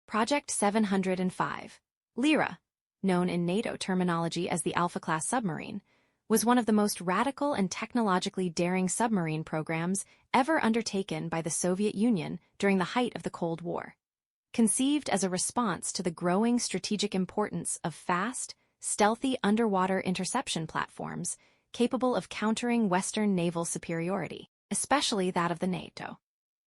Project 705, Lira, known in NATO terminology as the Alfa-class submarine, was one of the most radical and technologically daring submarine programs ever undertaken by the Soviet Union during the height of the Cold War. Conceived as a response to the growing strategic importance of fast, stealthy underwater interception platforms capable of countering Western naval superiority, especially that of the NATO.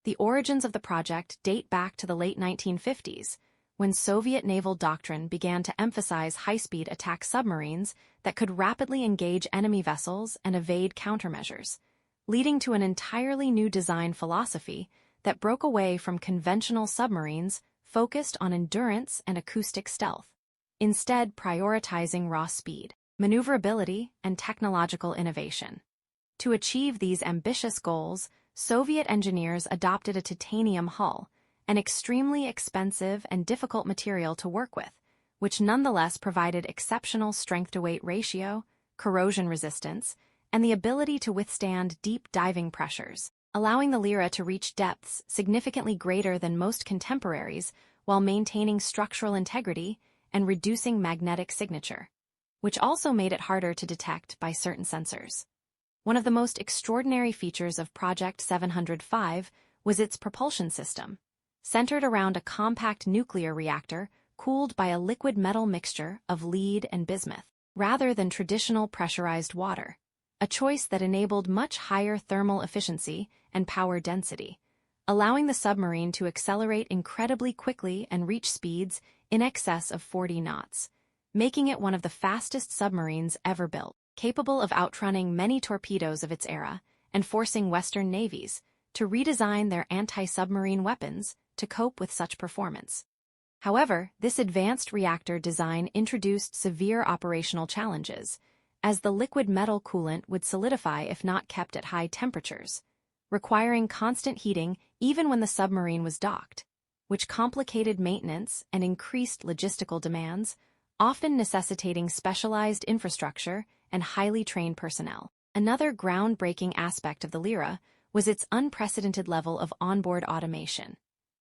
The origins of the project date back to the late 1950s, when Soviet naval doctrine began to emphasize high-speed attack submarines that could rapidly engage enemy vessels and evade countermeasures, leading to an entirely new design philosophy that broke away from conventional submarines focused on endurance and acoustic stealth, instead prioritizing raw speed, maneuverability, and technological innovation. To achieve these ambitious goals, Soviet engineers adopted a titanium hull, an extremely expensive and difficult material to work with, which nonetheless provided exceptional strength-to-weight ratio, corrosion resistance, and the ability to withstand deep diving pressures, allowing the Lira to reach depths significantly greater than most contemporaries while maintaining structural integrity and reducing magnetic signature, which also made it harder to detect by certain sensors. One of the most extraordinary features of Project 705 was its propulsion system, centered around a compact nuclear reactor cooled by a liquid metal mixture of lead and bismuth, rather than traditional pressurized water, a choice that enabled much higher thermal efficiency and power density, allowing the submarine to accelerate incredibly quickly and reach speeds in excess of 40 knots, making it one of the fastest submarines ever built, capable of outrunning many torpedoes of its era and forcing Western navies to redesign their anti-submarine weapons to cope with such performance. However, this advanced reactor design introduced severe operational challenges, as the liquid metal coolant would solidify if not kept at high temperatures, requiring constant heating even when the submarine was docked, which complicated maintenance and increased logistical demands, often necessitating specialized infrastructure and highly trained personnel. Another groundbreaking aspect of the Lira was its unprecedented level of onboard automation,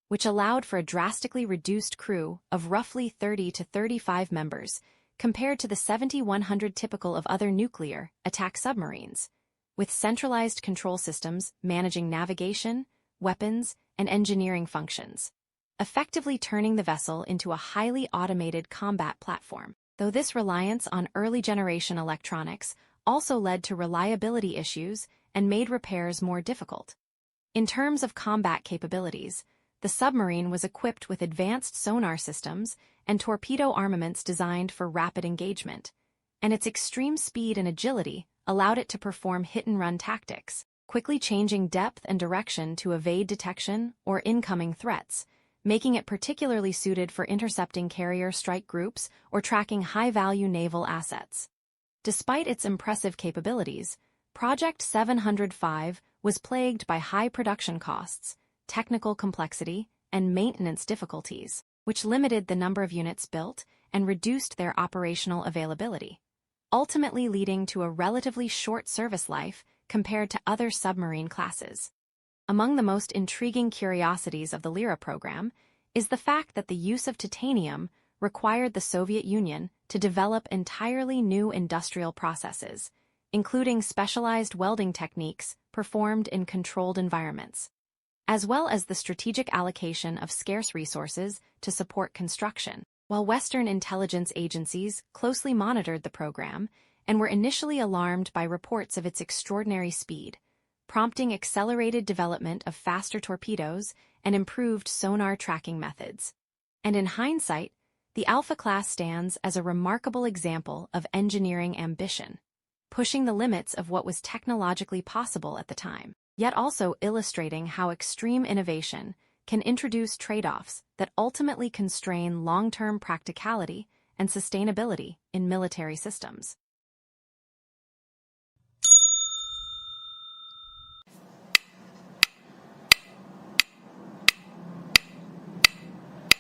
which allowed for a drastically reduced crew of roughly 30 to 35 members compared to the 7,100 typical of other nuclear attack submarines, with centralized control systems managing navigation, weapons, and engineering functions, effectively turning the vessel into a highly automated combat platform. Though this reliance on early-generation electronics also led to reliability issues and made repairs more difficult. In terms of combat capabilities, the submarine was equipped with advanced sonar systems and torpedo armaments designed for rapid engagement, and its extreme speed and agility allowed it to perform hit-and-run tactics, quickly changing depth and direction to evade detection or incoming threats, making it particularly suited for intercepting carrier strike groups or tracking high-value naval assets. Despite its impressive capabilities, Project 705 was plagued by high production costs, technical complexity, and maintenance difficulties, which limited the number of units built and reduced their operational availability, ultimately leading to a relatively short service life compared to other submarine classes. Among the most intriguing curiosities of the Lira program is the fact that the use of titanium required the Soviet Union to develop entirely new industrial processes, including specialized welding techniques performed in controlled environments, as well as the strategic allocation of scarce resources to support construction. While Western intelligence agencies closely monitored the program and were initially alarmed by reports of its extraordinary speed, prompting accelerated development of faster torpedoes and improved sonar tracking methods. And in hindsight, the Alfa-class stands as a remarkable example of engineering ambition, pushing the limits of what was technologically possible at the time, yet also illustrating how extreme innovation can introduce trade-offs that ultimately constrain long-term practicality and sustainability in military systems.